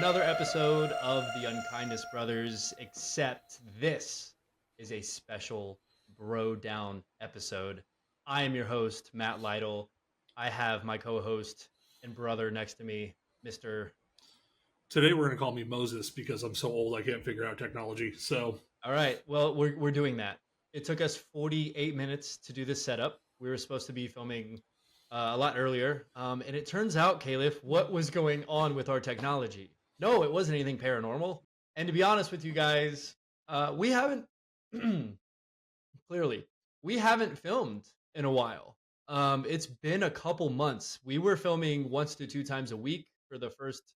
another episode of the Unkindness Brothers, except this is a special bro down episode. I am your host, Matt Lytle. I have my co-host and brother next to me, Mr. Today we're going to call me Moses because I'm so old I can't figure out technology. So All right, well, we're doing that. It took us 48 minutes to do this setup. We were supposed to be filming a lot earlier, and it turns out, Califf, what was going on with our technology? No, it wasn't anything paranormal. And to be honest with you guys, we haven't clearly we haven't filmed in a while. It's been a couple months. We were filming once to two times a week for the first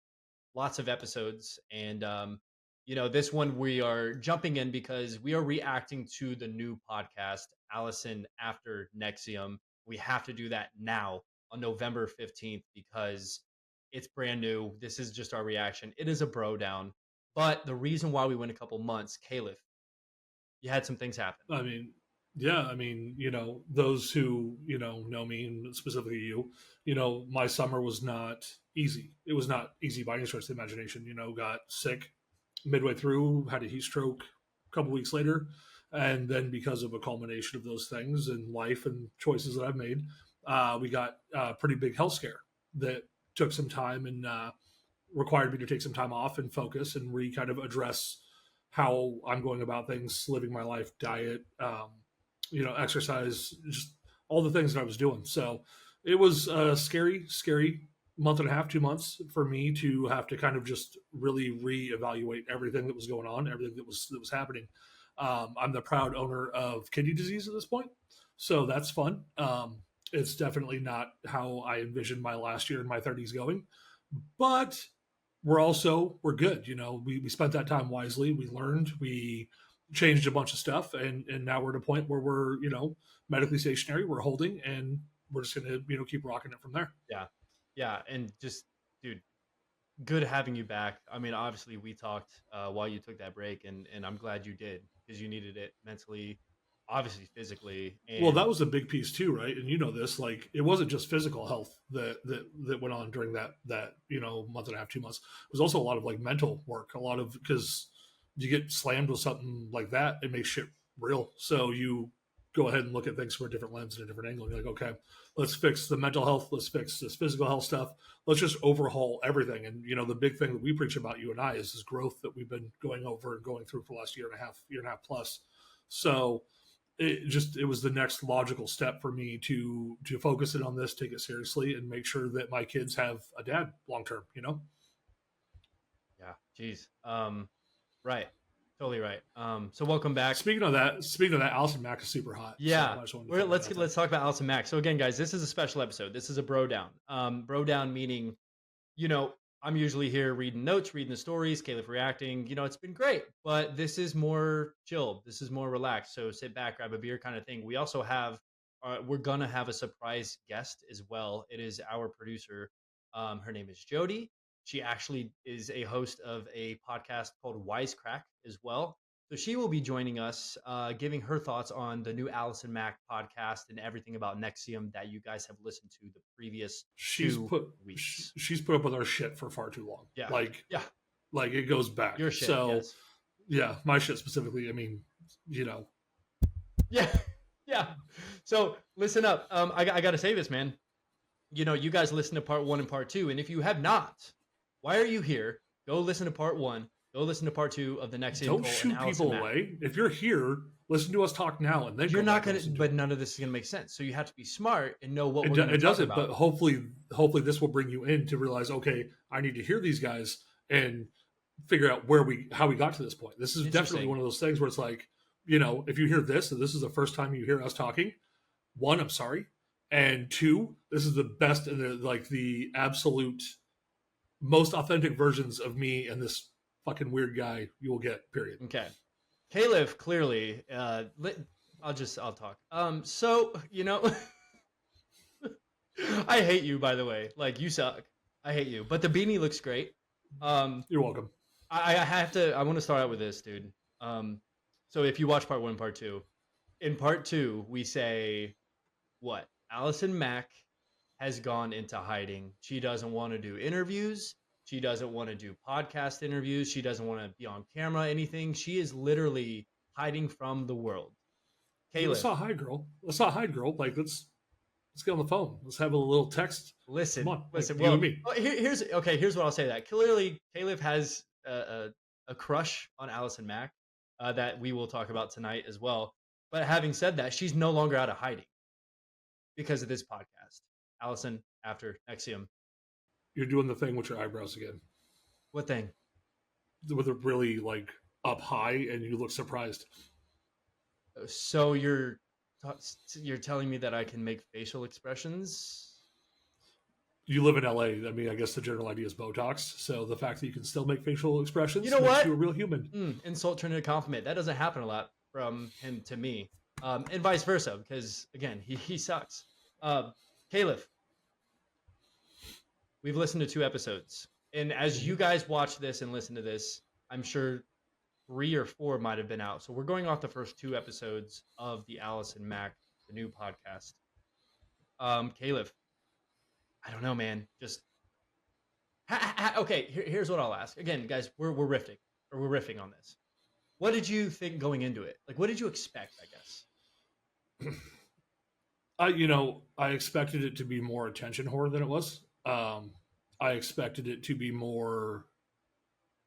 lots of episodes, and this one we are jumping in because we are reacting to the new podcast, Allison After NXIVM. We have to do that now on November 15th because it's brand new. This is just our reaction. It is a bro down. But the reason why we went a couple months, Califf, you had some things happen. I mean, yeah, those who, know me, and specifically my summer was not easy. It was not easy by any stretch of the imagination. Got sick midway through, had a heat stroke a couple weeks later. And then because of a culmination of those things and life and choices that I've made, we got a pretty big health scare that took some time and required me to take some time off and focus and kind of address how I'm going about things, living my life, diet, exercise, just all the things that I was doing. So it was a scary month and a half, 2 months for me to have to kind of just really reevaluate everything that was going on, everything that was happening. I'm the proud owner of kidney disease at this point, so that's fun. It's definitely not how I envisioned my last year in my 30s going, but we're good. We spent that time wisely. We learned, we changed a bunch of stuff, and now we're at a point where we're medically stationary. We're holding, and we're just gonna keep rocking it from there. Yeah, and just, dude, good having you back. I mean, obviously, we talked while you took that break, and I'm glad you did because you needed it mentally, obviously, physically. Well, And that was a big piece too, right? And this, like, it wasn't just physical health that went on during that month and a half, 2 months. It was also a lot of like mental work, a lot of, because you get slammed with something like that, it makes shit real. So you go ahead and look at things from a different lens and a different angle. And you're like, okay, let's fix the mental health, let's fix this physical health stuff, let's just overhaul everything. And the big thing that we preach about, you and I, is this growth that we've been going through for the last year and a half plus. So it was the next logical step for me to focus in on this, take it seriously, and make sure that my kids have a dad long term. yeah, geez, right, totally right. So welcome back. Speaking of that, Allison Mack is super hot. Yeah, So let's talk about Allison Mack. So again, guys, this is a special episode. This is a bro down. Bro down meaning, I'm usually here reading notes, reading the stories, Califf reacting. It's been great, but this is more chill. This is more relaxed. So sit back, grab a beer, kind of thing. We also have, we're gonna have a surprise guest as well. It is our producer. Her name is Jody. She actually is a host of a podcast called Wisecrack as well. So she will be joining us, giving her thoughts on the new Allison Mack podcast and everything about NXIVM that you guys have listened to the previous she's 2 weeks. She's put up with our shit for far too long. Yeah, yeah, like it goes back. Your shit. So yes. yeah, my shit specifically. I mean, Yeah, yeah. So listen up. I got to say this, man. You guys listen to part 1 and part 2, and if you have not, why are you here? Go listen to part 1. Go listen to part 2 of the next. Don't shoot people away. If you're here, listen to us talk now, and then you're not gonna. But none of this is gonna make sense. So you have to be smart and know what it doesn't. But hopefully this will bring you in to realize, okay, I need to hear these guys and figure out how we got to this point. This is definitely one of those things where it's like, if you hear this and this is the first time you hear us talking, 1, I'm sorry, and 2, this is the best and the absolute most authentic versions of me and this fucking weird guy you will get, period. Okay. Califf, clearly, I'll talk. So, I hate you, by the way. Like, you suck. I hate you. But the beanie looks great. You're welcome. I want to start out with this, dude. So if you watch part 1 and part 2, in part 2, we say, what? Allison Mack has gone into hiding. She doesn't want to do interviews. She doesn't want to do podcast interviews. She doesn't want to be on camera, anything. She is literally hiding from the world. Let's Califf, not hide, girl. Let's not hide, girl. Like let's get on the phone. Let's have a little text. Come listen, on, like listen. you and Well, me. here's okay. Here's what I'll say. That clearly, Califf has a crush on Allison Mack that we will talk about tonight as well. But having said that, she's no longer out of hiding because of this podcast. Allison, after NXIVM. You're doing the thing with your eyebrows again, What thing? with it really like up high, and you look surprised. So you're telling me that I can make facial expressions? You live in LA. I mean, I guess the general idea is Botox. So the fact that you can still make facial expressions You know makes what? you a real human. Insult turned into a compliment. That doesn't happen a lot from him to me, and vice versa. Because again, he sucks. Califf, we've listened to 2 episodes, and as you guys watch this and listen to this, I'm sure 3 or 4 might have been out. So we're going off the first 2 episodes of the Allison Mack, the new podcast. Califf, I don't know, man. Just okay. Here's what I'll ask. Again, guys, we're riffing on this. What did you think going into it? Like, what did you expect? I guess. I expected it to be more attention whore than it was. I expected it to be more,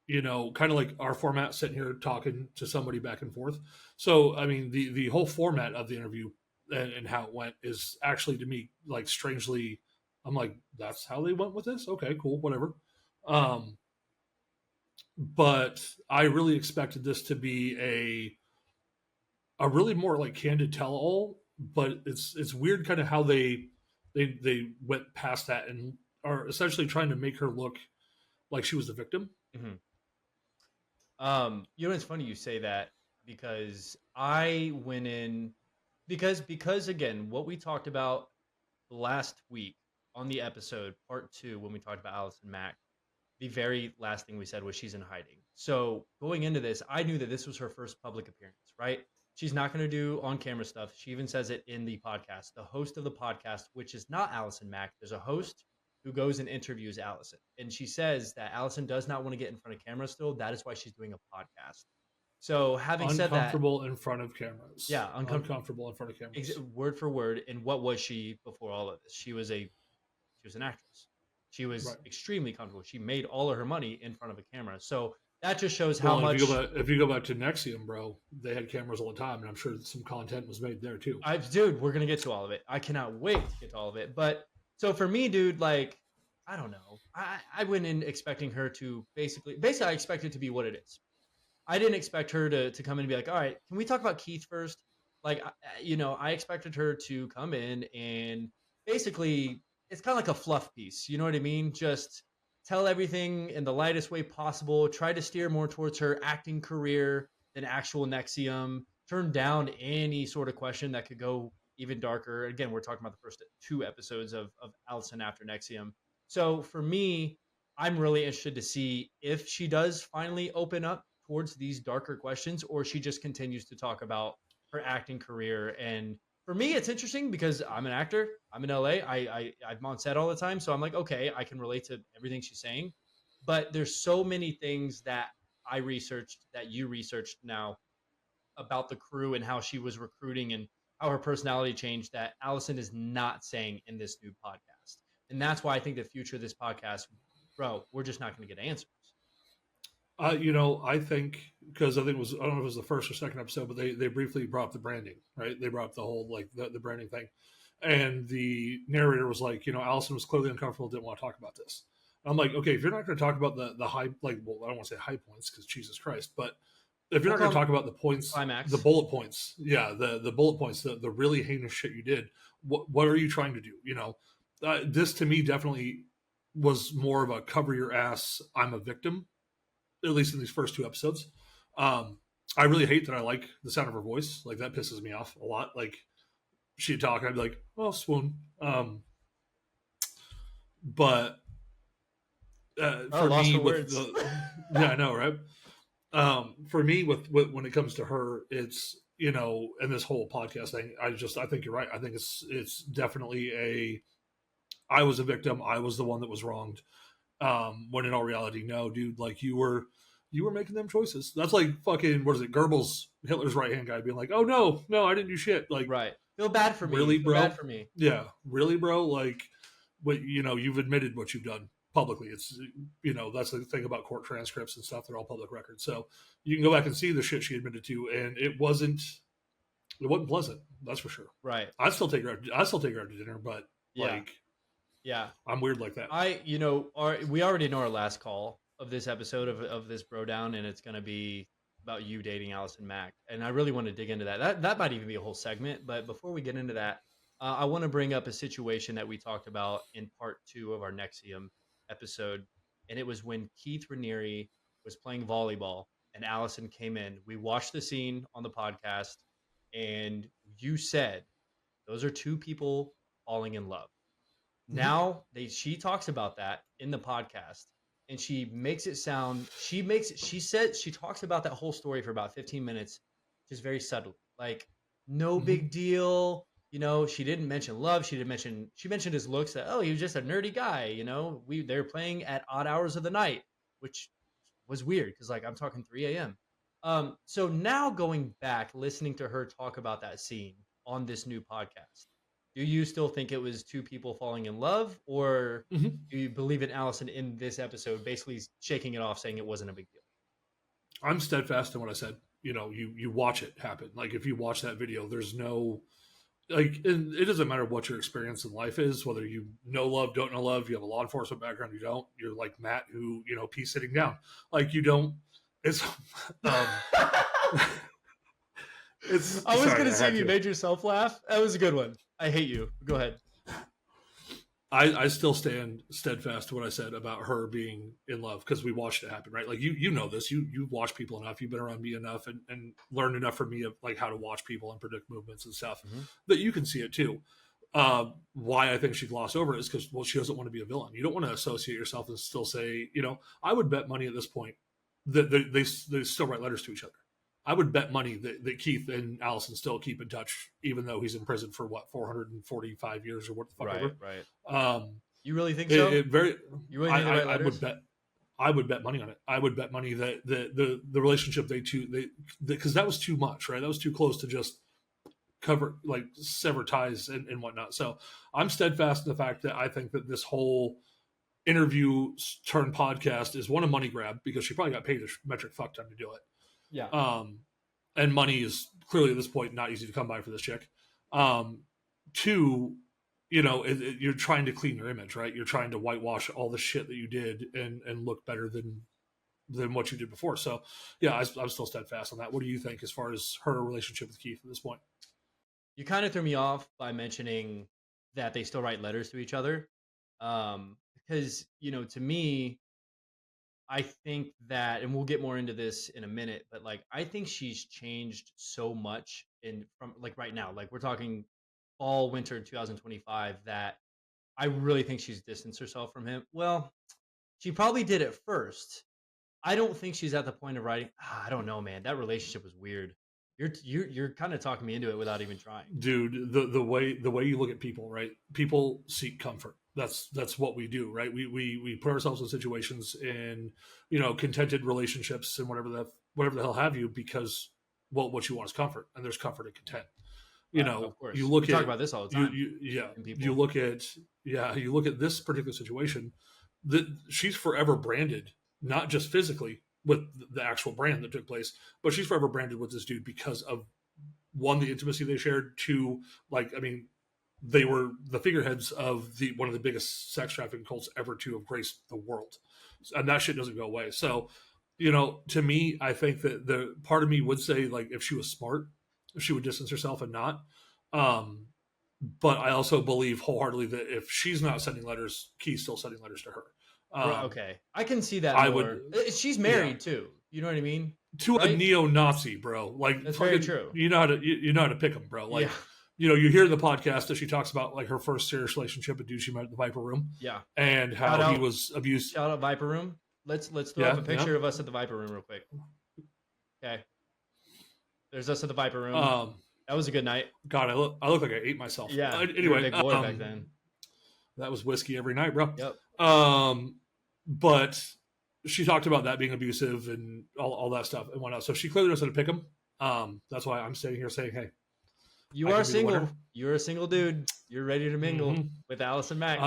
kind of like our format, sitting here talking to somebody back and forth. So, I mean, the whole format of the interview and how it went is actually, to me, like, strangely, I'm like, that's how they went with this? Okay, cool, whatever. But I really expected this to be a really more like candid tell all, but it's weird kind of how they went past that and are essentially trying to make her look like she was the victim. Mm-hmm. It's funny you say that because I went in because again, what we talked about last week on the episode part 2 when we talked about Allison Mack, the very last thing we said was she's in hiding. So going into this, I knew that this was her first public appearance, right? She's not going to do on camera stuff. She even says it in the podcast. The host of the podcast, which is not Allison Mack, there's a host who goes and interviews Allison. And she says that Allison does not want to get in front of camera still. That is why she's doing a podcast. So having said that, uncomfortable in front of cameras. Yeah, uncomfortable in front of cameras. Word for word. And what was she before all of this? She was an actress. She was extremely comfortable. She made all of her money in front of a camera. So that just shows how much. If you go back to NXIVM, bro, they had cameras all the time, and I'm sure some content was made there too. Dude, we're gonna get to all of it. I cannot wait to get to all of it. But so for me, dude, like, I don't know. I went in expecting her to basically I expected it to be what it is. I didn't expect her to come in and be like, all right, can we talk about Keith first? Like, I expected her to come in and basically, it's kind of like a fluff piece. You know what I mean? Just tell everything in the lightest way possible. Try to steer more towards her acting career than actual NXIVM. Turn down any sort of question that could go even darker. Again, we're talking about the first 2 episodes of Allison after NXIVM. So for me, I'm really interested to see if she does finally open up towards these darker questions, or she just continues to talk about her acting career. And for me, it's interesting because I'm an actor. I'm in LA. I'm on set all the time, so I'm like, okay, I can relate to everything she's saying. But there's so many things that I researched that you researched now about the crew and how she was recruiting and how her personality changed that Allison is not saying in this new podcast. And that's why I think the future of this podcast, bro, we're just not going to get answers. I think because I think I don't know if it was the first or second episode, but they briefly brought up the branding, right? They brought up the whole like the branding thing, and the narrator was like, Allison was clearly uncomfortable, didn't want to talk about this. I'm like, okay, if you're not going to talk about the high, like, well, I don't want to say high points because Jesus Christ, but if you're not going to talk about the points, climax, the bullet points, the bullet points, the really heinous shit you did, what are you trying to do? This to me definitely was more of a cover your ass, I'm a victim, at least in these first 2 episodes. I really hate that I like the sound of her voice. Like, that pisses me off a lot. Like, she'd talk, I'd be like, oh, swoon. But for me, with yeah, I know, right? For me, with when it comes to her, it's and this whole podcast thing, I think you're right. I think it's definitely I was a victim. I was the one that was wronged. When in all reality, no, dude, like you were making them choices. That's like fucking, what is it, Goebbels, Hitler's right hand guy, being like, oh no, I didn't do shit. Like, Right. Feel bad for me. really, Feel bad bro? for me. Yeah, really, bro? Like, what, you've admitted what you've done publicly. It's, that's the thing about court transcripts and stuff. They're all public records. So you can go back and see the shit she admitted to, and it wasn't pleasant. That's for sure. Right. I'd still take her out to dinner, but like, yeah, I'm weird like that. We already know our last call of this episode of this bro down, and it's going to be about you dating Allison Mack. And I really want to dig into that. That might even be a whole segment. But before we get into that, I want to bring up a situation that we talked about in part 2 of our NXIVM episode. And it was when Keith Raniere was playing volleyball and Allison came in. We watched the scene on the podcast, and you said those are two people falling in love. Now she talks about that in the podcast, and she makes it sound, she talks about that whole story for about 15 minutes, just very subtly, like no big deal. She didn't mention love. She mentioned his looks, that, oh, he was just a nerdy guy. They're playing at odd hours of the night, which was weird because, like, I'm talking 3 a.m. So now going back, listening to her talk about that scene on this new podcast, do you still think it was two people falling in love, or do you believe in Allison in this episode basically shaking it off, saying it wasn't a big deal? I'm steadfast in what I said. You watch it happen. Like, if you watch that video, there's no, like, and it doesn't matter what your experience in life is, whether you know love, don't know love, you have a law enforcement background, you don't, you're like Matt, who, peace sitting down. Like, you don't, it's, it's, I was going to see if you made yourself laugh. That was a good one. I hate you. Go ahead. I still stand steadfast to what I said about her being in love, because we watched it happen, right? Like, you know this. You've watched people enough. You've been around me enough and learned enough from me of, like, how to watch people and predict movements and stuff, that you can see it too. Why I think she glossed over it is because, well, she doesn't want to be a villain. You don't want to associate yourself and still say, I would bet money at this point that they still write letters to each other. I would bet money that Keith and Allison still keep in touch, even though he's in prison for 445 years or what the fuck ever. Right. You really think so? You really think the right letters? I would bet money on it. I would bet money that the relationship because that was too much, right? That was too close to just sever ties and whatnot. So I'm steadfast in the fact that I think that this whole interview turn podcast is, one, a money grab, because she probably got paid a metric fuck ton to do it. Yeah. And money is clearly at this point not easy to come by for this chick. Two, you're trying to clean your image, right? You're trying to whitewash all the shit that you did and look better than what you did before. So yeah, I'm still steadfast on that. What do you think as far as her relationship with Keith at this point? You kind of threw me off by mentioning that they still write letters to each other. Because, to me, I think that, and we'll get more into this in a minute, but, like, I think she's changed so much from, like, right now, like, we're talking fall, winter 2025, that I really think she's distanced herself from him. Well, she probably did at first. I don't think she's at the point of writing. I don't know, man. That relationship was weird. You're kind of talking me into it without even trying. Dude, the way you look at people, right? People seek comfort. That's what we do, right? We put ourselves in situations in, contented relationships and whatever the hell have you, because, well, what you want is comfort, and there's comfort in content. Of course. You look we talk about this all the time. You look at this particular situation, that she's forever branded, not just physically with the actual brand that took place, but she's forever branded with this dude because of, one, the intimacy they shared, two, like, I mean, they were the figureheads of one of the biggest sex trafficking cults ever to have graced the world, and that shit doesn't go away. So, to me, I think that the part of me would say, like, if she was smart, she would distance herself and not. But I also believe wholeheartedly that if she's not sending letters, Keith's still sending letters to her. Okay, I can see that more. She's married too. You know what I mean? To a neo-Nazi, bro. Like, that's very true. You know how to pick them, bro. Like, you hear in the podcast that she talks about, like, her first serious relationship with a dude she met at the Viper Room. Yeah. And how he was abused. Shout out Viper Room. Let's throw up a picture of us at the Viper Room real quick. Okay. There's us at the Viper Room. That was a good night. God, I look like I ate myself. Yeah. Anyway, big boy back then. That was whiskey every night, bro. Yep. but she talked about that being abusive and all that stuff and whatnot. So she clearly knows how to pick them. That's why I'm sitting here saying, hey, You I are can be the single. winner. You're a single dude. You're ready to mingle Mm-hmm. with Allison Mack.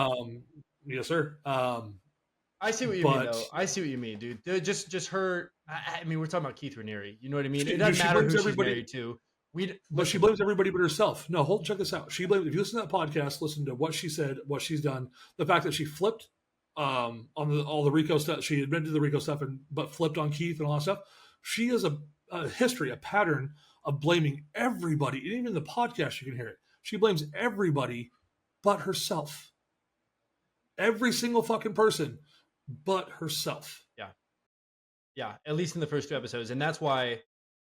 Yes, sir. I see what you mean, But though. I see what you mean, dude. Just her. I mean, we're talking about Keith Raniere. You know what I mean? It dude, doesn't she matter blames who she's everybody. married to. We But she listen. blames everybody but herself. No, check this out. She blames, if you listen to that podcast, listen to what she said, what she's done, the fact that she flipped on all the Rico stuff. She admitted to the Rico stuff, but flipped on Keith and all that stuff. She has a history, a pattern of blaming everybody. And even in the podcast, you can hear it. She blames everybody but herself. Every single fucking person but herself. Yeah, yeah. At least in the first 2 episodes, and that's why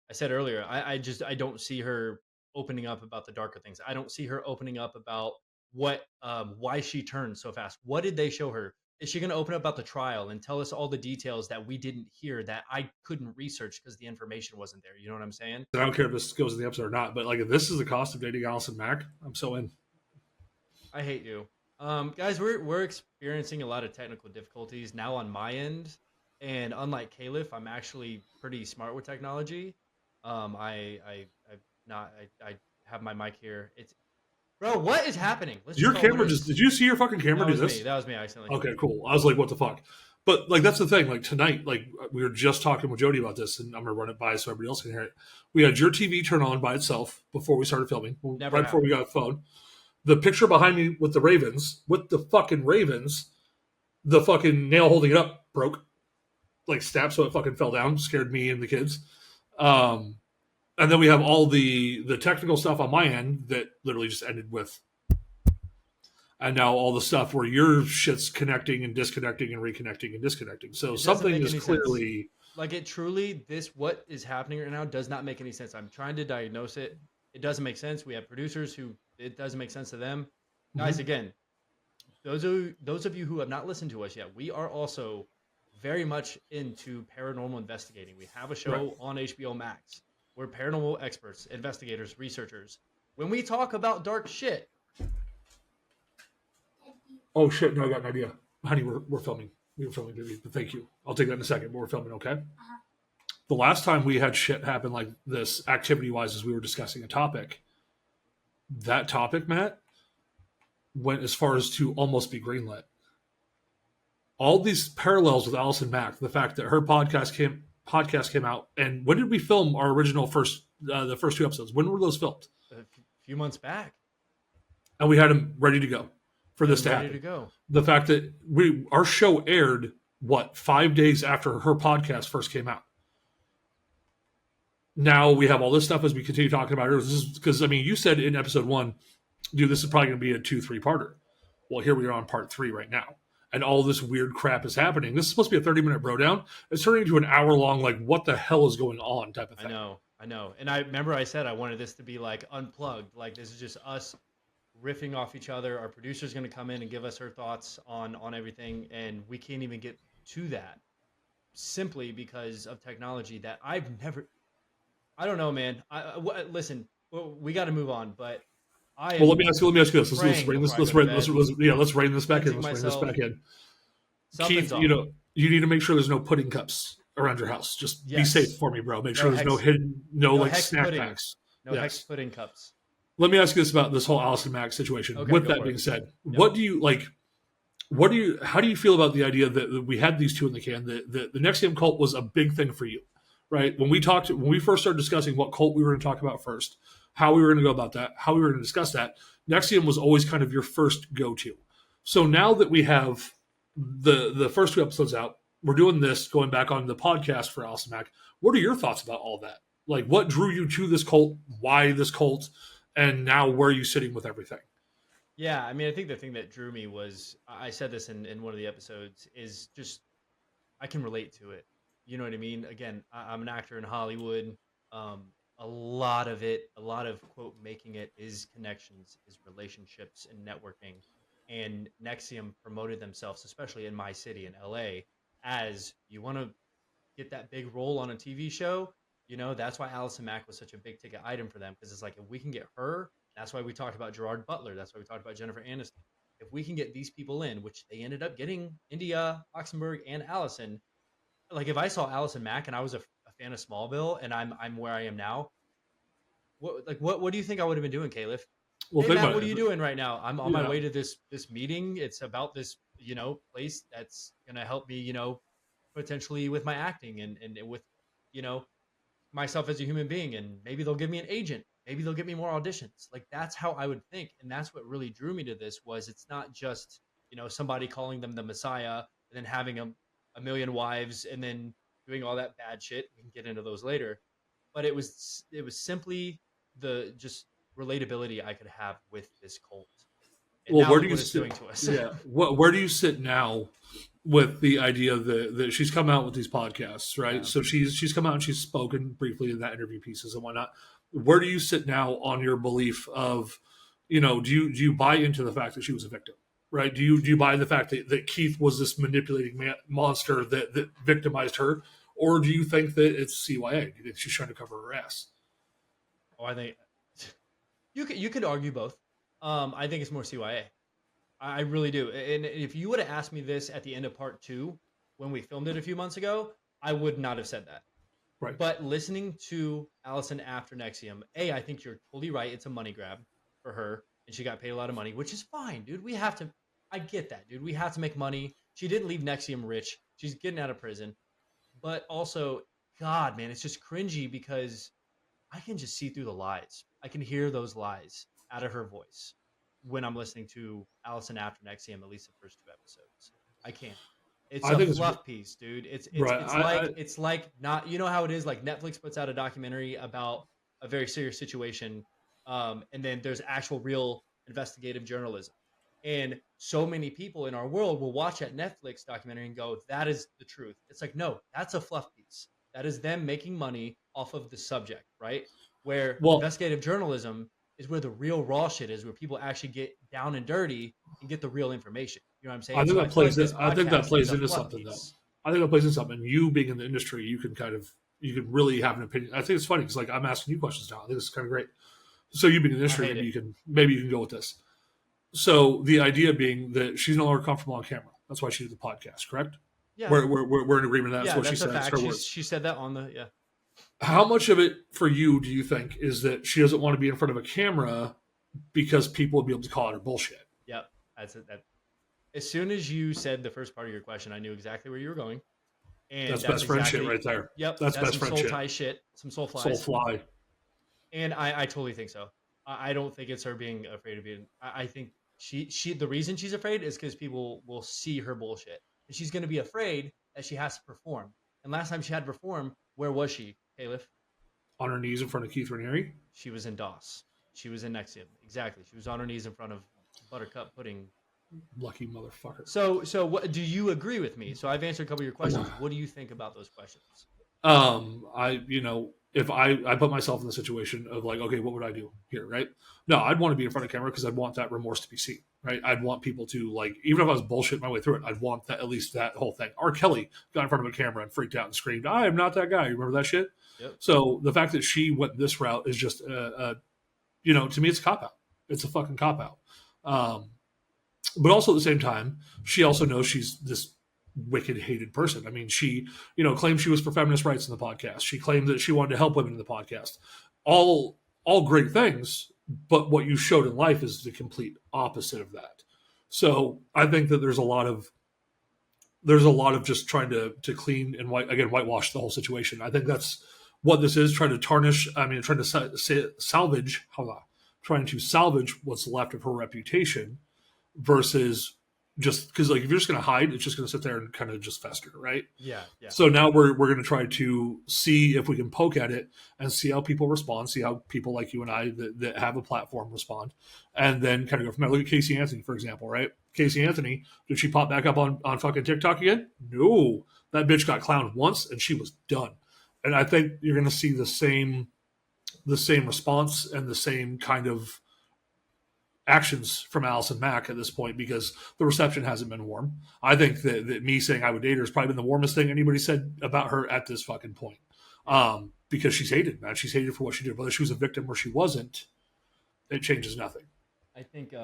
I said earlier. I don't see her opening up about the darker things. I don't see her opening up about why she turned so fast. What did they show her? Is she going to open up about the trial and tell us all the details that we didn't hear, that I couldn't research because the information wasn't there? You know what I'm saying? I don't care if this goes in the episode or not, but like if this is the cost of dating Allison Mack, I'm so in. I hate you. Guys, we're experiencing a lot of technical difficulties now on my end, and unlike Califf, I'm actually pretty smart with technology. I not I have my mic here. It's bro, what is happening? Let's just Your call it what camera it just is. did you see your fucking camera That do was me. this? That was me. I accidentally hit Okay, mute. cool. I was like, what the fuck? But like that's the thing. Like tonight, like we were just talking with Jody about this, and I'm gonna run it by so everybody else can hear it. We had your TV turn on by itself before we started filming, Never right before we happened. got a phone. The picture behind me with the fucking Ravens, the fucking nail holding it up broke, like snapped, so it fucking fell down, scared me and the kids. Um, and then we have all the technical stuff on my end that literally just ended with, and now all the stuff where your shit's connecting and disconnecting and reconnecting and disconnecting. So It doesn't something make is any sense. clearly Like it truly, this what is happening right now does not make any sense. I'm trying to diagnose it. It doesn't make sense. We have producers who it doesn't make sense to them. Guys, Mhm. again, those of you who have not listened to us yet, we are also very much into paranormal investigating. We have a right. show on HBO Max. We're paranormal experts, investigators, researchers. When we talk about dark shit, Oh shit! No, I got an idea, honey. We're filming. We were filming, baby. But thank you. I'll take that in a second. But we're filming, okay? The last time we had shit happen like this, activity wise, as we were discussing a topic, that topic, Matt, went as far as to almost be greenlit. All these parallels with Allison Mack, the fact that her podcast came out, and when did we film our original the first 2 episodes? When were those filmed? a few months back, And we had them ready to go for we had this them to ready to happen. go. The fact that our show aired 5 days after her podcast first came out. Now we have all this stuff as we continue talking about it. This is because I mean, you said in episode 1, dude, this is probably going to be a 2-3 parter. Well, here we are on part 3 right now, and all this weird crap is happening. This is supposed to be a 30-minute bro down. It's turning into an hour-long, like, what the hell is going on type of thing. I know. And I remember I said I wanted this to be like unplugged. Like this is just us riffing off each other. Our producer's going to come in and give us her thoughts on everything, and we can't even get to that simply because of technology that I've never. I don't know, man. Listen, we got to move on, but I Well, am let me ask you this. Let's praying rein this. before I go to bed, Let's rein this back in. cleansing Let's rein this myself. back in. Something's Keith, off. you need to make sure there's no pudding cups around your house. Just be Yes. safe for me, bro. Make sure there's no hex- hidden, no like hex snack pudding. packs. No Yes. hex pudding cups. Let me ask you this about this whole Allison Mack situation. Okay, With go that for being it. said, Yep. what do you like? How do you feel about the idea that we had these two in the can? The NXIVM cult was a big thing for you, right? When we first started discussing what cult we were going to talk about first, how we were going to go about that, how we were going to discuss that, NXIVM was always kind of your first go-to. So now that we have the first 2 episodes out, we're doing this, going back on the podcast for Allison Mack. What are your thoughts about all that? Like, what drew you to this cult? Why this cult? And now where are you sitting with everything? Yeah, I mean, I think the thing that drew me was I said this in one of the episodes is just I can relate to it. You know what I mean? Again, I'm an actor in Hollywood. A lot of it, a lot of quote making it is connections, is relationships and networking. And Nexium promoted themselves, especially in my city in LA, as you want to get that big role on a TV show. You know, that's why Allison Mack was such a big ticket item for them because it's like if we can get her, that's why we talked about Gerard Butler. That's why we talked about Jennifer Aniston. if we can get these people in, which they ended up getting India, Oxenberg, and Allison. Like if I saw Allison Mack and I was a fan of Smallville and I'm where I am now, what do you think I would have been doing, Califf? Well, Hey think Matt, about what are it. you doing right now? I'm on my Yeah. way to this meeting. It's about this, place that's gonna help me, potentially with my acting and with, you know, myself as a human being. And maybe they'll give me an agent. Maybe they'll give me more auditions. Like that's how I would think. And that's what really drew me to this was it's not just, somebody calling them the Messiah and then having a million wives and then doing all that bad shit. We can get into those later. But it was simply the just relatability I could have with this cult. And Well, now where do look you what it's sit? doing to us. Yeah. Where do you sit now with the idea that she's come out with these podcasts, right? Yeah. So she's come out and she's spoken briefly in that interview pieces and whatnot. Where do you sit now on your belief of, do you buy into the fact that she was a victim, right? Do you buy the fact that Keith was this manipulating monster that victimized her, or do you think that it's CYA? Do you think she's trying to cover her ass? Oh, I think you could argue both. I think it's more CYA. I really do. And if you would have asked me this at the end of part two when we filmed it a few months ago, I would not have said that. Right. But listening to Allison after NXIVM, I think you're totally right. It's a money grab for her, and she got paid a lot of money, which is fine, dude. We have to. I get that, dude. We have to make money. She didn't leave NXIVM rich. She's getting out of prison, but also, God, man, it's just cringy because I can just see through the lies. I can hear those lies out of her voice when I'm listening to Allison after NXIVM, at least the first two episodes. I can. It's I a think it's fluff piece, dude. It's it's right. it's I like it's like not how it is like Netflix puts out a documentary about a very serious situation, and then there's actual real investigative journalism. And so many people in our world will watch that Netflix documentary and go, "That is the truth." It's like, no, that's a fluff piece. That is them making money off of the subject, right? Where well, investigative journalism is where the real raw shit is, where people actually get down and dirty and get the real information. You know what I'm I saying? think So I that feel like plays. this I think that podcast is plays a into fluff something though. piece. I think that plays into something. You being in the industry, you can really have an opinion. I think it's funny because like I'm asking you questions now. I think it's kind of great. So you being in the I industry, hate it. maybe you can go with this. So the idea being that she's no longer comfortable on camera. That's why she did the podcast, correct? Yeah, We're in agreement. That's yeah, what she that's a said. It's fact. her She's words. she said that on the How much of it for you do you think is that she doesn't want to be in front of a camera because people would be able to call it her bullshit? Yep. That's it. That as soon as you said the first part of your question, I knew exactly where you were going, and That's that's best friend shit exactly. right there. Yep, That's that's best some friend soul shit. tie shit, some soul Soul flies, fly. and I totally think so. I don't think it's her being afraid of being. I think she the reason she's afraid is because people will see her bullshit, and she's going to be afraid that she has to perform. And last time she had to perform, where was she, Califf? On her knees in front of Keith Raniere. She was in DOS. She was in NXIVM. Exactly. She was on her knees in front of Buttercup Pudding. Lucky motherfucker. So what do you agree with me? So I've answered a couple of your questions. What do you think about those questions? I if I put myself in the situation of like, okay, what would I do here, right? No, I'd want to be in front of camera because I'd want that remorse to be seen, right? I'd want people to like, even if I was bullshitting my way through it, I'd want that at least that whole thing. R. Kelly got in front of a camera and freaked out and screamed, "I am not that guy." You remember that shit? Yep. So the fact that she went this route is just, to me, it's a cop out. It's a fucking cop out. But also at the same time, she also knows she's this wicked hated person. I mean, she, claimed she was for feminist rights in the podcast. She claimed that she wanted to help women in the podcast. All great things, but what you showed in life is the complete opposite of that. So I think that there's a lot of just trying to clean and whitewash the whole situation. I think that's what this is, trying to tarnish. I mean, trying to salvage. Trying to salvage what's left of her reputation versus just because like if you're just going to hide, it's just going to sit there and kind of just fester, right? Yeah. Yeah. So now we're going to try to see if we can poke at it and see how people respond, see how people like you and I that have a platform respond, and then kind of go from there. Look at Casey Anthony, for example, right? Casey Anthony, did she pop back up on fucking TikTok again? No, that bitch got clowned once and she was done. And I think you're going to see the same response and the same kind of actions from Allison Mack at this point because the reception hasn't been warm. I think that me saying I would date her has probably been the warmest thing anybody said about her at this fucking point. Because she's hated, man. She's hated for what she did. Whether she was a victim or she wasn't, it changes nothing. I think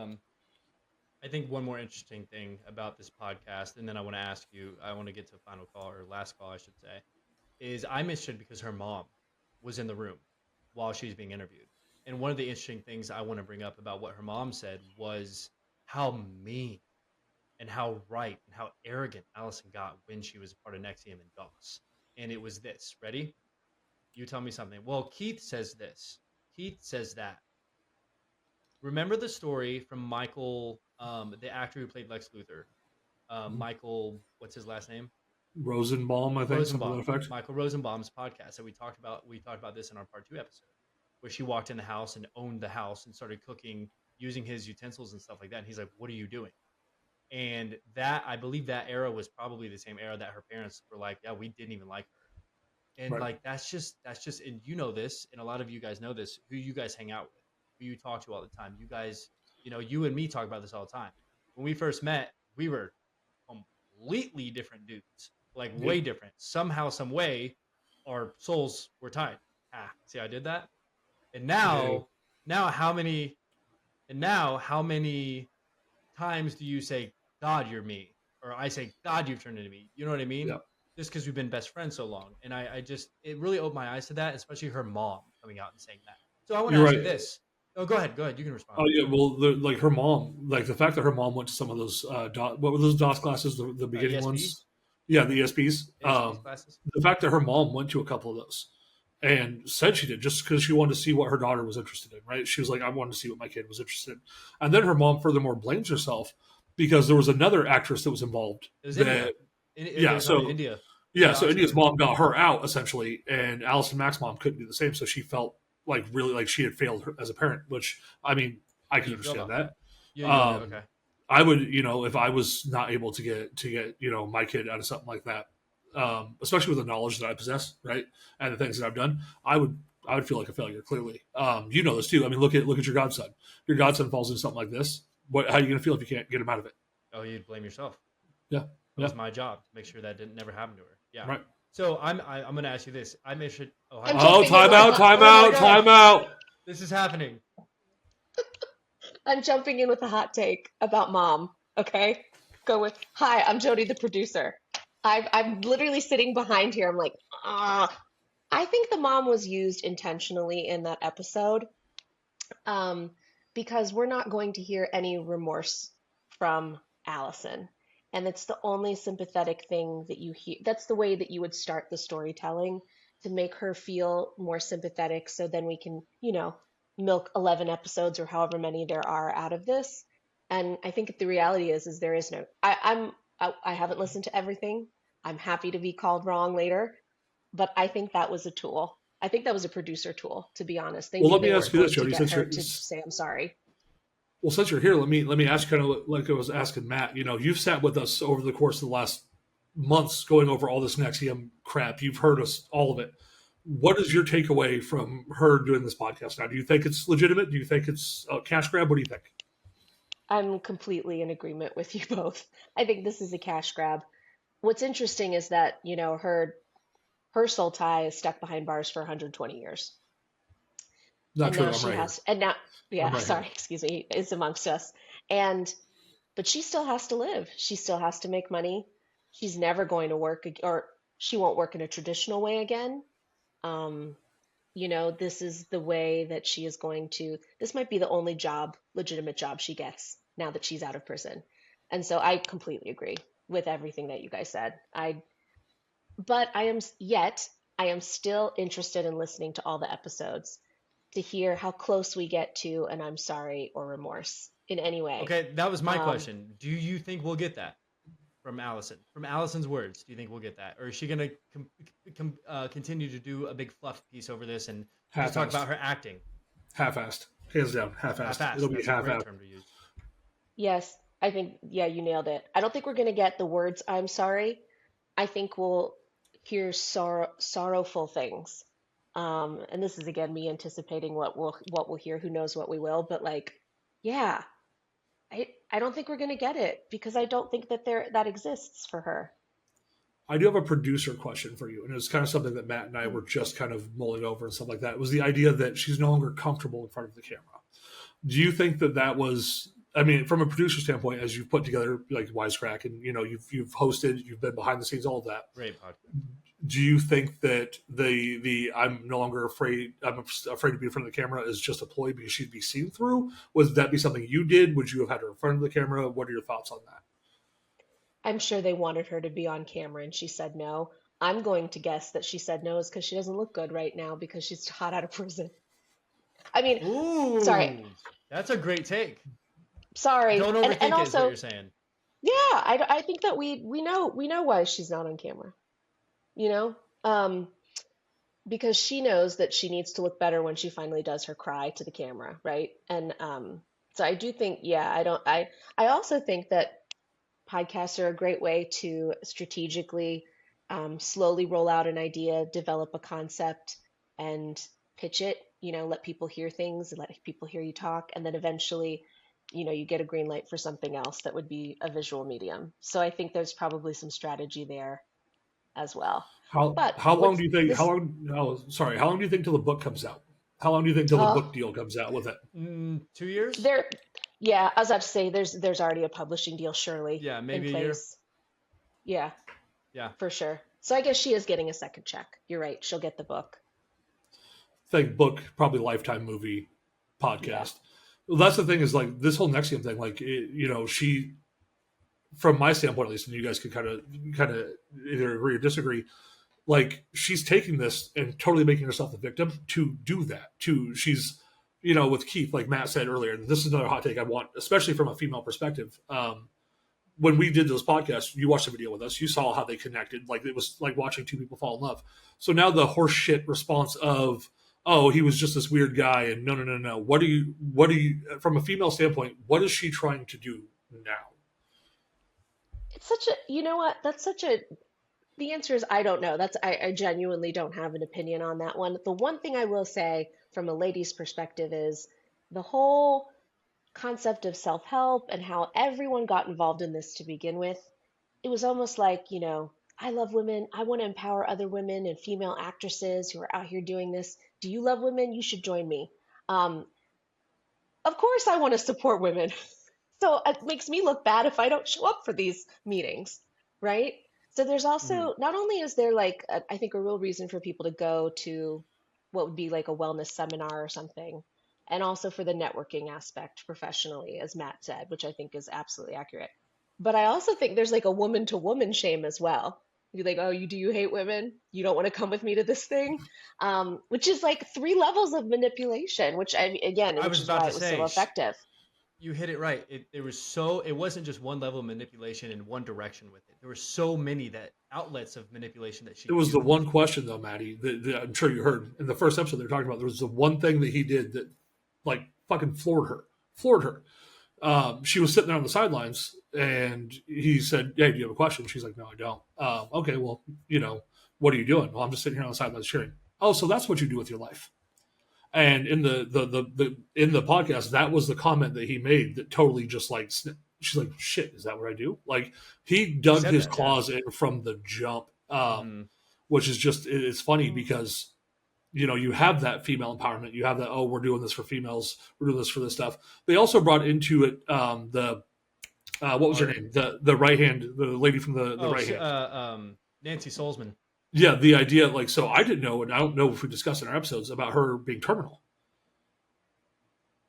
I think one more interesting thing about this podcast, and then I want to ask you, I want to get to final call or last call, I should say, is I'm interested because her mom was in the room while she was being interviewed. And one of the interesting things I want to bring up about what her mom said was how mean and how right and how arrogant Allison got when she was a part of NXIVM and DOS. And it was this. Ready? You tell me something. Well, Keith says this. Keith says that. Remember the story from Michael, the actor who played Lex Luthor? Michael, what's his last name? Rosenbaum, I think, something to Rosenbaum. that effect. Michael Rosenbaum's podcast that we talked about. We talked about this in our part 2 episode, where she walked in the house and owned the house and started cooking using his utensils and stuff like that. And he's like, "What are you doing?" And that, I believe, that era was probably the same era that her parents were like, "Yeah, we didn't even like her." And Right. like that's just, and you know this, and a lot of you guys know this, who you guys hang out with, who you talk to all the time. You guys, you and me talk about this all the time. When we first met, we were completely different dudes, like Yep. way different. Somehow, some way, our souls were tied. See, I did that. And now how many times do you say, "God, you're me," or I say, "God, you've turned into me"? You know what I mean? Yep. Just because we've been best friends so long, and I just it really opened my eyes to that, especially her mom coming out and saying that. So I want to You're ask you right. this. Oh, go ahead. You can Oh respond. yeah, well, like her mom, like the fact that her mom went to some of those, what were those DOS classes, the beginning ESPs, ones? Yeah, the ESPs. ESPs classes. The fact that her mom went to a couple of those and said she did just because she wanted to see what her daughter was interested in, right? She was like, I wanted to see what my kid was interested in. And then her mom furthermore blames herself because there was another actress that was involved. It was That, India. They yeah, were talking so India. yeah, India so India's Oxford. mom got her out essentially, and Allison Mack's mom couldn't do the same. So she felt like really like she had failed her as a parent, which I mean, I How do can you feel understand about that? that. Yeah, you under Um, okay. I would, if I was not able to get, my kid out of something like that, especially with the knowledge that I possess, right, and the things that I've done, I would feel like a failure. Clearly, you know this too. I mean, look at your godson. Your godson falls into something like this. How are you going to feel if you can't get him out of it? Oh, you'd blame yourself. Yeah, That yeah, was my job to make sure that didn't never happen to her. Yeah. right. So I'm going to ask you this. I made sure. Oh, hi, I'm Mom. Oh, jumping in with a hot. Oh my gosh, time out. this is happening. I'm jumping in with a hot take about mom. Okay, go with hi. I'm Jody, the producer. I'm literally sitting behind here. I'm like, ah. I think the mom was used intentionally in that episode, um, because we're not going to hear any remorse from Allison, and it's the only sympathetic thing that you hear. That's the way that you would start the storytelling to make her feel more sympathetic, so then we can, milk 11 episodes or however many there are out of this. And I think the reality is there is no. I haven't listened to everything. I'm happy to be called wrong later, but I think that was a tool. I think that was a producer tool, to be honest. They Well, knew let me they ask weren't you this, going to Jody. get her to say, I'm sorry. Well, since you're here, let me ask you kind of like I was asking Matt. You've sat with us over the course of the last months going over all this NXIVM crap. You've heard us all of it. What is your takeaway from her doing this podcast now? Do you think it's legitimate? Do you think it's a cash grab? What do you think? I'm completely in agreement with you both. I think this is a cash grab. What's interesting is that, her soul tie is stuck behind bars for 120 years. Not And true. now I'm she right here. has, and now, I'm yeah, right here. sorry, excuse me, is amongst us. And, but she still has to live. She still has to make money. She's never going to work, or she won't work in a traditional way again. Um, this is the way that she is going to, this might be the only legitimate job she gets now that she's out of prison. And so I completely agree with everything that you guys said. But I am still interested in listening to all the episodes to hear how close we get to an I'm sorry or remorse in any way. Okay, that was my Um, question. Do you think we'll get that from Allison? From Allison's words, do you think we'll get that, or is she going to continue to do a big fluff piece over this and just talk Half-assed. about her acting? Half-assed. Hands down. Half-assed. Half-assed. It'll be That's a great half-assed. term to use. yes, I think, yeah, you nailed it. I don't think we're going to get the words I'm sorry. I think we'll hear sorrowful things. And this is again me anticipating what we'll hear. Who knows what we will? But like, yeah, I don't think we're gonna get it because I don't think that exists for her. I do have a producer question for you, and it's kind of something that Matt and I Hmm. were just kind of mulling over and stuff like that. It was the idea that she's no longer comfortable in front of the camera. Do you think that was I mean, from a producer standpoint, as you've put together like Wisecrack, and you've hosted, you've been behind the scenes, all of that. Great podcast. Do you think that the I'm no longer afraid, I'm afraid to be in front of the camera is just a ploy because she'd be seen through? Would that be something you did? Would you have had her in front of the camera? What are your thoughts on that? I'm sure they wanted her to be on camera and she said no. I'm going to guess that she said no is because she doesn't look good right now because she's hot out of prison. I mean, sorry, Ooh, that's a great take. sorry. Don't And overthink it, is what also, you're saying. yeah, I think that we know why she's not on camera, you know? Because she knows that she needs to look better when she finally does her cry to the camera, right? And so I do think, yeah, I also think that podcasts are a great way to strategically slowly roll out an idea, develop a concept, and pitch it. Let people hear things and let people hear you talk, and then eventually, you get a green light for something else that would be a visual medium. So I think there's probably some strategy there as well. But How long what's do you think? How this? long? Oh, sorry. How long do you think till the book comes out? How long do you think till the Oh, book deal comes out with it? 2 years? there. Yeah, I was about to say there's already a publishing deal surely Yeah, in maybe a year. place. Yeah, Yeah. for sure. So I guess she is getting a second check. You're right. She'll get the book. Think book, probably Lifetime movie, Yeah. podcast. Well, that's the thing is like this whole NXIVM thing. Like she, from my standpoint at least, and you guys can kind of either agree or disagree. Like she's taking this and totally making herself the victim to do that. She's with Keith, like Matt said earlier. And this is another hot take I want, especially from a female perspective. When we did those podcasts, you watched the video with us. You saw how they connected. Like it was like watching two people fall in love. So now the horse shit response of, oh, he was just this weird guy, and no, no, no, no. What do you, from a female standpoint, what is she trying to do now? It's such a, you know what? That's such a, the answer is I don't know. I genuinely don't have an opinion on that one. The one thing I will say from a lady's perspective is the whole concept of self-help and how everyone got involved in this to begin with. It was almost like, I love women. I want to empower other women and female actresses who are out here doing this. Do you love women? You should join me. Um, of course, I want to support women. So it makes me look bad if I don't show up for these meetings, right? So there's Mhm. also, not only is there like, I think a real reason for people to go to what would be like a wellness seminar or something, and also for the networking aspect professionally, as Matt said, which I think is absolutely accurate. But I also think there's like a woman to woman shame as well. You're like, oh, do you hate women? You don't want to come with me to this thing? Which is like three levels of manipulation, which again, I which was is about why to it was so say, effective. you hit it right. It wasn't just one level of manipulation in one direction with it. There were so many outlets of manipulation that she It was the used. one question though, Maddie, that I'm sure you heard in the first episode they're talking about. There was the one thing that he did that like fucking floored her. She was sitting there on the sidelines, and he said, "Hey, do you have a question?" She's like, "No, I don't." Okay, well, what are you doing? Well, I'm just sitting here on the sidelines cheering. Oh, so that's what you do with your life. And in the in the podcast, that was the comment that he made that totally just like she's like, "Shit, is that what I do?" Like he She dug said his that, yeah. claws in from the jump, Hmm. which is just it's funny because you have that female empowerment. You have that, oh, we're doing this for females. We're doing this for this stuff. They also brought into it the what was her Art. name? The right hand, the lady from the Oh, right hand. Nancy Solzman. Yeah, the idea like so I didn't know, and I don't know if we discussed in our episodes about her being terminal.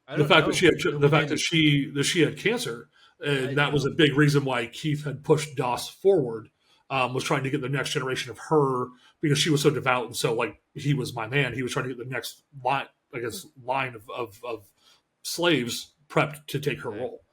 I The don't fact that know. No, we didn't. she had cancer, I and didn't that was know. a big reason why Keith had pushed Doss forward. Was trying to get the next generation of her because she was so devout and so like he was my man. He was trying to get the next line, I guess, line of slaves prepped to take her Okay. role.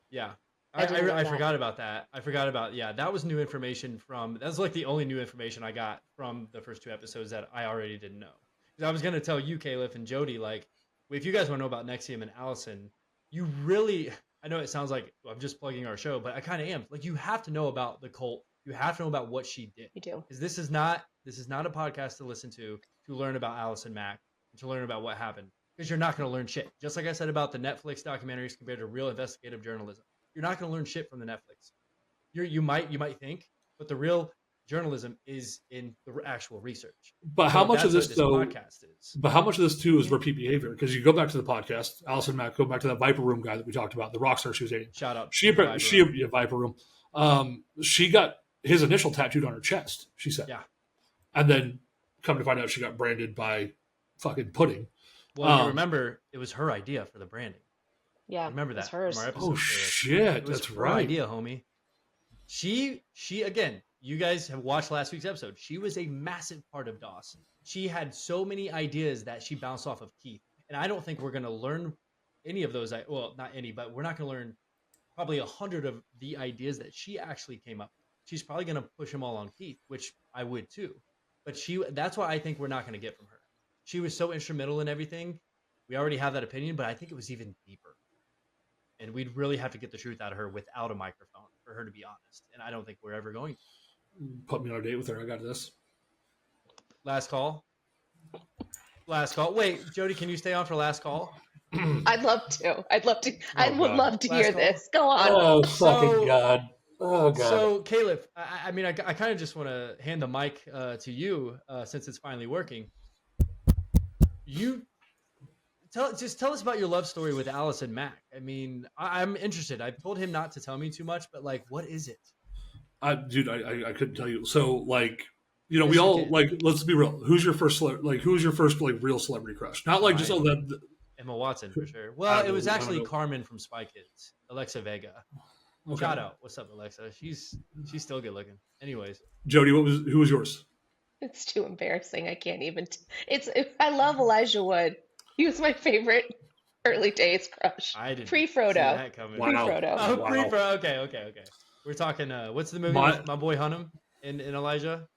Yeah. I didn't know I that. forgot about that. I forgot about, yeah, that was new information that's like the only new information I got from the first two episodes that I already didn't know. Because I was going to tell you, Califf and Jody, like, if you guys want to know about NXIVM and Allison, you really, I know it sounds like I'm just plugging our show, but I kind of am. Like, you have to know about the cult. You have to know about what she did. You do. Because this is not a podcast to listen to learn about Allison Mack and to learn about what happened. Because you're not going to learn shit. Just like I said about the Netflix documentaries compared to real investigative journalism. You're not going to learn shit from the Netflix. You might think, but the real journalism is in the actual research. But how much of this though? Podcast is. But how much of this too is repeat behavior? Because you go back to the podcast, Allison Mack, go back to that Viper Room guy that we talked about, the rock star she was dating. Shout out. Viper Room. She got his initial tattooed on her chest. She said, yeah, and then come to find out she got branded by fucking Pudding. Well, you remember it was her idea for the branding. Yeah, remember that hers. from our episode. Oh shit, that's her idea, homie. She again. You guys have watched last week's episode. She was a massive part of DOS. She had so many ideas that she bounced off of Keith. And I don't think we're going to learn any of those. Well, not any, but we're not going to learn probably 100 of the ideas that she actually came up with. She's probably going to push them all on Keith, which I would too. But that's what I think we're not going to get from her. She was so instrumental in everything. We already have that opinion, but I think it was even deeper. And we'd really have to get the truth out of her without a microphone for her to be honest. And I don't think we're ever going to. Put me on a date with her. I got this. Last call. Wait, Jody, can you stay on for last call? I'd love to. I would love to hear this. Go on. Oh, fucking God. Oh, God. So, Califf, I kind of just want to hand the mic to you since it's finally working. You tell us about your love story with Allison Mack. I mean, I'm interested. I've told him not to tell me too much, but like, what is it? Dude, I couldn't tell you. So, like, you know, we all like. Let's be real. Who's your first real celebrity crush? Not like just that. Emma Watson for sure. Well, it was actually Carmen from Spy Kids, Alexa Vega. Okay. Shout out. What's up, Alexa? She's still good looking. Anyways, Jody, who was yours? It's too embarrassing. I can't even. I love Elijah Wood. He was my favorite early days crush. I didn't pre-Frodo. See that coming. Wow. Pre-Frodo. Oh, wow. Pre-Frodo. Okay. We're talking. What's the movie with my boy Hunnam and Elijah?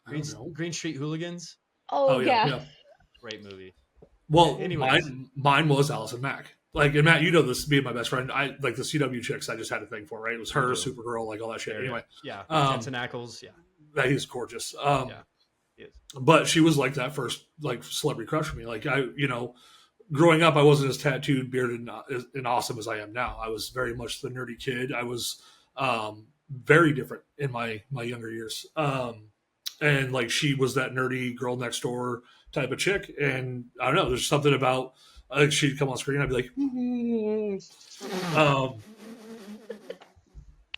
Green Street Hooligans. Oh yeah. Great movie. Well, mine was Allison Mack. Like, and Matt, you know this, being my best friend. I like the CW chicks. I just had a thing for, right? It was her, Supergirl, like all that shit. Anyway, yeah, Jensen Ackles, yeah, he's gorgeous. Yeah, he is. But she was like that first like celebrity crush for me. Like growing up, I wasn't as tattooed, bearded, and awesome as I am now. I was very much the nerdy kid. I was very different in my younger years. And like she was that nerdy girl next door type of chick. And I don't know, there's something about like she'd come on screen, I'd be like,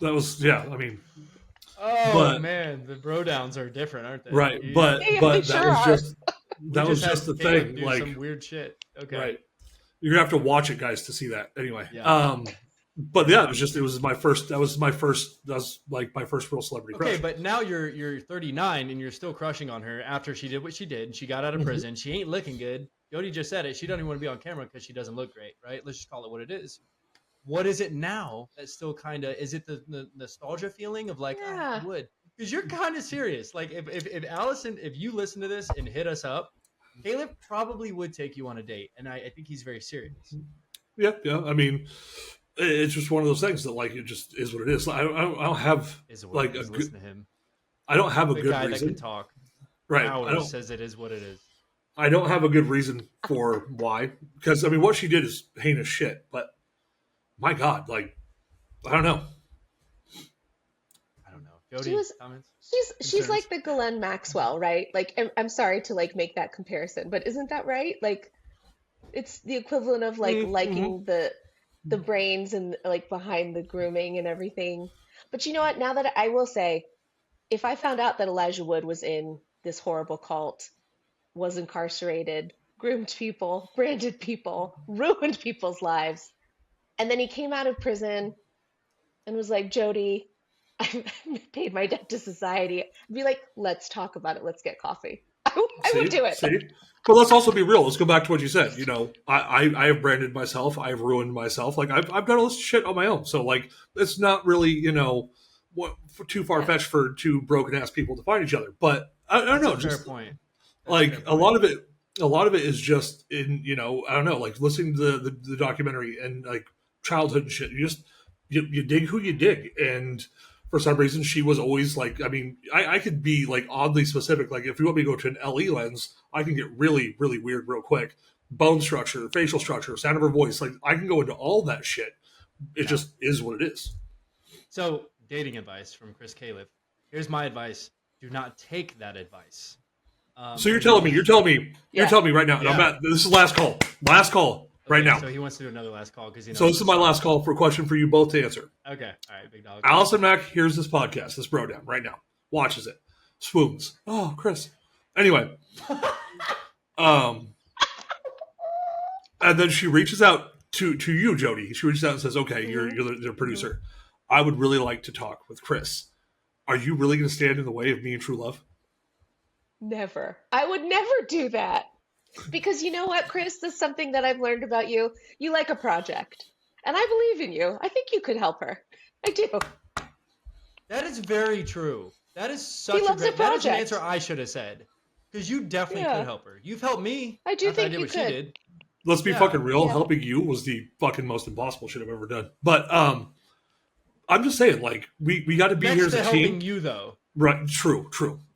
that was I mean. Oh man, the bro downs are different, aren't they? Right, but that was just the thing. Do like some weird shit. Okay, right. You're gonna have to watch it, guys, to see that. Anyway, but yeah, it was my first. That was like my first real celebrity crush. Okay, but now you're 39 and you're still crushing on her after she did what she did and she got out of prison. She ain't looking good. Jody just said it. She doesn't even want to be on camera because she doesn't look great, right? Let's just call it what it is. What is it now that still kind of, is it the nostalgia feeling of like, I would? Because you're kind of serious. Like if Allison, if you listen to this and hit us up, Califf probably would take you on a date. And I think he's very serious. Yeah. I mean, it's just one of those things that like, it just is what it is. I don't have like a good, listen to him. I don't have a the good guy reason. That can talk. Right. Hours says it is what it is. I don't have a good reason for why. Because I mean, what she did is heinous shit, but my God, like, I don't know. Jody, comments? She's like the Ghislaine Maxwell, right? Like, I'm sorry to like make that comparison, but isn't that right? Like, it's the equivalent of like liking the brains and like behind the grooming and everything. But you know what? Now that I will say, if I found out that Elijah Wood was in this horrible cult, was incarcerated, groomed people, branded people, ruined people's lives, and then he came out of prison and was like, Jody, I paid my debt to society. I'd be like, let's talk about it. Let's get coffee. I would do it. See? But let's also be real. Let's go back to what you said. You know, I have branded myself. I've ruined myself. Like I've done all this shit on my own. So like, it's not really, too far fetched for two broken ass people to find each other. But I don't know. Fair point. Like a lot of it is just in, I don't know, like listening to the documentary and like childhood and shit. You dig who you dig. And for some reason, she was always like, I mean, I could be like oddly specific. Like if you want me to go to an LE lens, I can get really, really weird real quick. Bone structure, facial structure, sound of her voice. Like I can go into all that shit. It just is what it is. So dating advice from Chris Califf. Here's my advice. do not take that advice. So you're telling me right now. Yeah. This is last call right now. So he wants to do another last call because So this is my last call for a question for you both to answer. Okay, all right, big dog. Allison Mack hears this podcast, this bro down right now, watches it, swoons. Oh, Chris. Anyway, and then she reaches out to you, Jody. She reaches out and says, "Okay, you're the producer. I would really like to talk with Chris. Are you really going to stand in the way of me and True Love?" Never. I would never do that. Because you know what, Chris? This is something that I've learned about you. You like a project. And I believe in you. I think you could help her. I do. That is very true. That is such He loves a that is an project. answer I should have said. Because you definitely Yeah. could help her. You've helped me. I do after think did you what she could. did. Let's be Yeah. fucking real. Yeah. Helping you was the fucking most impossible shit I've ever done. But I'm just saying, like, we got to be Next here as to a helping team. you, though. Right. True.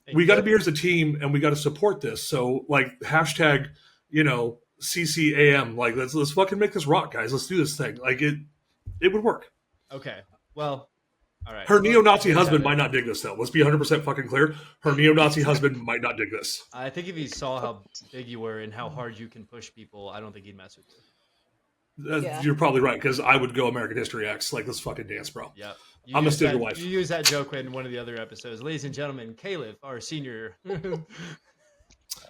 Thank We you. got to be here as a team, and we got to support this. So, like, hashtag, CCAM. Like, let's fucking make this rock, guys. Let's do this thing. Like, it would work. Okay. Well, all right. Her Well, neo-Nazi there you husband have it. might not dig this, though. Let's be 100% fucking clear. Her neo-Nazi husband might not dig this. I think if he saw how big you were and how hard you can push people, I don't think he'd mess with you. Yeah. You're probably right, because I would go American History X. Like, let's fucking dance, bro. Yep. I'm gonna steal your wife. You use that joke in one of the other episodes. Ladies and gentlemen, Califf, our senior.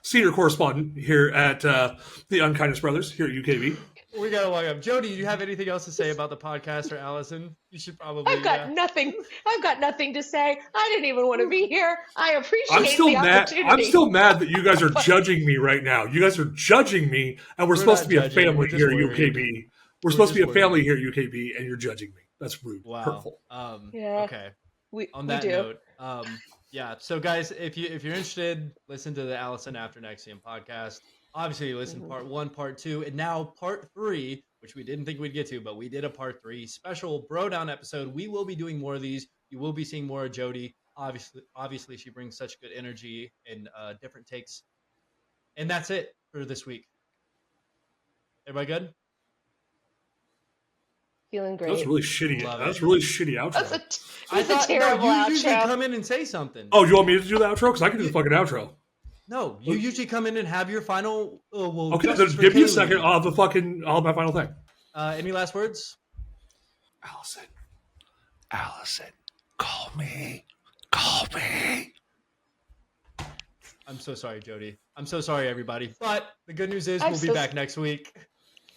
Senior correspondent here at the Unkindness Brothers here at UKB. We gotta walk up. Jody, do you have anything else to say about the podcast, or Allison? You should probably. I've got nothing. I've got nothing to say. I didn't even want to be here. I appreciate I'm still the mad. opportunity. I'm still mad that you guys are judging me right now. You guys are judging me, and we're supposed not to be a judging, family we're just here at worried. UKB. We're supposed to be a just family here at UKB, and you're judging me. That's rude, hurtful. Yeah. Okay. We On do. that note, yeah. So guys, if you're interested, listen to the Allison After NXIVM podcast. Obviously, listen to part 1, part 2, and now part 3, which we didn't think we'd get to, but we did a part 3 special bro down episode. We will be doing more of these. You will be seeing more of Jody. Obviously, she brings such good energy and different takes. And that's it for this week. Everybody good? Feeling great. That was really shitty. Love That's it. really shitty outro. That's a terrible you outro. usually come in and say something. Oh, you want me to do the outro? Because I can do the fucking outro. No, you usually come in and have your final. Okay, then justice for give me a Kaylee. second. I'll have my final thing. Any last words? Allison, call me. Call me. I'm so sorry, Jody. I'm so sorry, everybody. But the good news is I'm we'll be so back next week.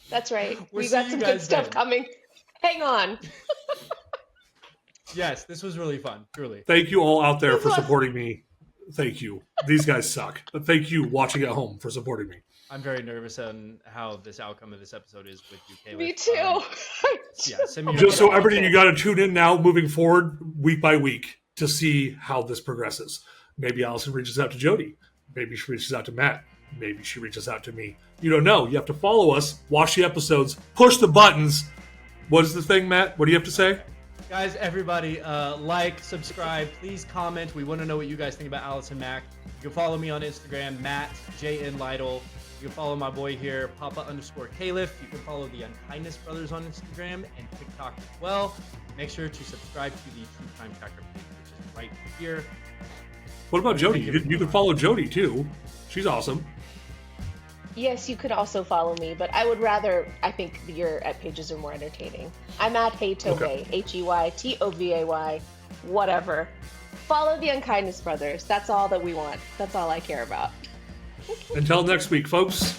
That's right. We'll We got see some you good guys stuff then. coming. Hang on. Yes, this was really fun, truly. Thank you all out there This for was- supporting me. Thank you. These guys suck. But thank you watching at home for supporting me. I'm very nervous on how this outcome of this episode is with you, Kayla. Me too. Yeah, send me your Just so feedback. everybody, you got to tune in now moving forward week by week to see how this progresses. Maybe Allison reaches out to Jody. Maybe she reaches out to Matt. Maybe she reaches out to me. You don't know. You have to follow us, watch the episodes, push the buttons. What is the thing, Matt? What do you have to say? Guys, everybody, like, subscribe, please comment. We want to know what you guys think about Allison Mack. You can follow me on Instagram, Matt, JN Lytle. You can follow my boy here, Papa_Califf. You can follow the Unkindness Brothers on Instagram and TikTok as well. Make sure to subscribe to the True Crime Tracker page, which is right here. What about Jody? You can follow Jody too. She's awesome. Yes, you could also follow me, but I would rather, I think your pages are more entertaining. I'm at Heytovay, Okay. Heytovay, whatever. Follow the Unkindness Brothers. That's all that we want. That's all I care about. Until next week, folks.